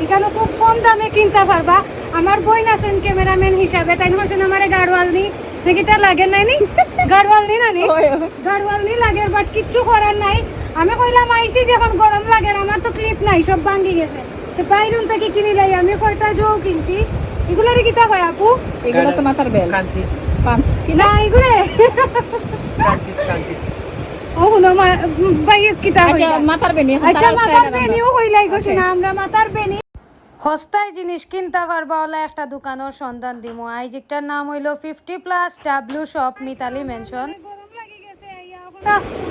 এখানে খুব কম দামে কিনতে পারবা। আমার বই আছেন ক্যামেরাম্যান হিসাবে, তাই হচ্ছেন আমার গাড়ওয়াল নি নাকিটা লাগে নাই নি গাড়ওয়াল নি না নি গাড়ওয়াল নি লাগে, বাট কিচ্ছু করার নাই। আমি কইলাম আইসি যখন গরম লাগে, আমার তো ক্লিপ নাই, সব ভাঙি গেছে, তো বাইরুন থেকে কিনি লাই। আমি কয়টা জো কিনছি, এগুলারে কিতা কয় আপু? এগুলো তো মাথার বেল কাঞ্চিস পাঁচ না এগুলো কাঞ্চিস কাঞ্চিস ও হুনো ভাই কিতা আচ্ছা হইলা? মাথার বেনি আচ্ছা মাথার বেনিও হইলাই গেছে না, আমরা মাথার বেনি সস্তায় জিনিস কিনতে পারবা ওলা একটা দোকানের সন্ধান দিমু। আইজিকটার নাম হইলো 50+ ডাব্লিউ শপ মিতালি মেনশন।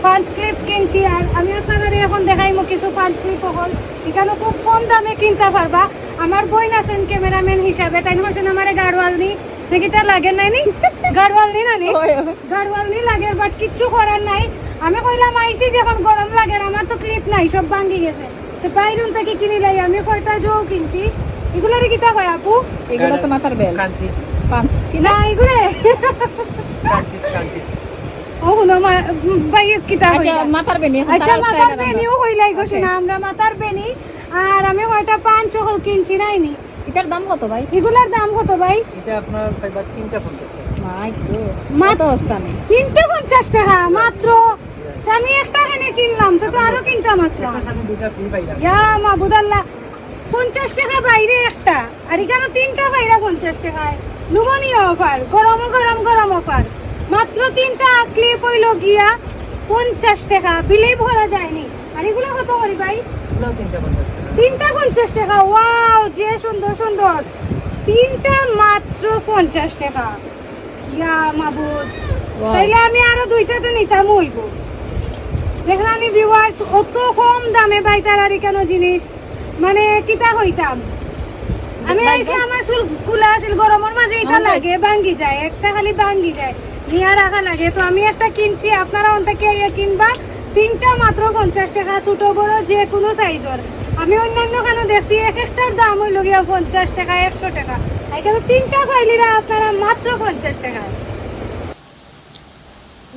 পাঁচ ক্লিপ কিনছি, আর আমি আপনাদের এখন দেখাইমু কিছু পাঁচ ক্লিপ হল। এখানে খুব কম দামে কিনতে পারবা। আমার বই আছেন ক্যামেরাম্যান হিসাবে, তাই হচ্ছেন আমার গাড়ওয়াল নি নাকিটা লাগে নাই নি গাড়ওয়াল নি না নি গাড়ওয়াল নি লাগে, বাট কিচ্ছু করার নাই। আমি কইলাম আইসি যখন গরম লাগে, আমার তো ক্লিপ নাই, সব ভাঙি গেছে, তো বাইরুন থেকে কিনি লাই। আমি কয়টা জো কিনছি, এগুলারে কিতা কয় আপু? এগুলো তো মাথার বেল কাঞ্চিস পাঁচ না এগুলো কাঞ্চিস কাঞ্চিস ও হুনো ভাই কিতা আচ্ছা হইলা? মাথার বেনি আচ্ছা মাথার বেনিও হইলাই গেছে না, আমরা মাথার বেনি। আর আমি কয়টা পাঁচ হল কিনছি নাইনি। এটার দাম কত ভাই? এগুলার দাম কত ভাই? এটা আপনার পাইবা 350 টাকা। মাই গো মাতো স্থানে 350 টাকা মাত্র। তা আমি একটা কিনে কিনলাম, তো আরো কিনতাম আসলাম। এটার সাথে দুইটা ফ্রি পাইলাম। ইয়া মাবুদাল্লাহ, 50 টাকা বাইরে একটা, আর এখানে তিনটা বাইরে 50 টাকায়। লুবনীয় অফার, গরম গরম গরম অফার। মাত্র তিনটা ক্লিপ হইল গিয়া 50 টাকা, বিলেই ভরা যায়নি। আর এগুলো কত করি ভাই? এগুলোও 350 টাকা। তিনটা 50 টাকা। ওয়াও, যে সুন্দর সুন্দর, তিনটা মাত্র 50 টাকা। ইয়া মাবুদ, Wow. তাইলে আমি আরো দুইটা তো নিতাম হইব। দেখলাম ভিউয়ার্স, কত কম দামে ভাই তারারি কেন জিনিস, মানে কিতা হইতাম। আমি আইসি আমার চুল কুলা আছিল, গরমের মাঝে এটা লাগে ভাঙ্গি যায়, এক্সট্রা খালি ভাঙ্গি যায়, নিয়া রাখা লাগে। তো আমি একটা কিনছি, আপনারা অন থেকে কিনবা। তিনটা মাত্র 50 টাকা, ছোট বড় যে কোনো সাইজের। আমি অন্যান্য কেন দেখছি এক একটার দাম হইল গিয়া 50 টাকা 100 টাকা, এখানে তিনটা পাইলিরা আপনারা মাত্র 50 টাকা।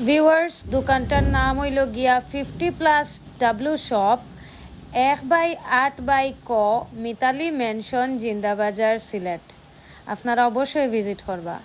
ভিউয়ার্স, দোকানটার নাম হইল গিয়া 50+ ডাব্লিউ শপ, 1/8 ক মিতালি মেনশন, জিন্দাবাজার, সিলেট। আপনারা অবশ্যই ভিজিট করবা।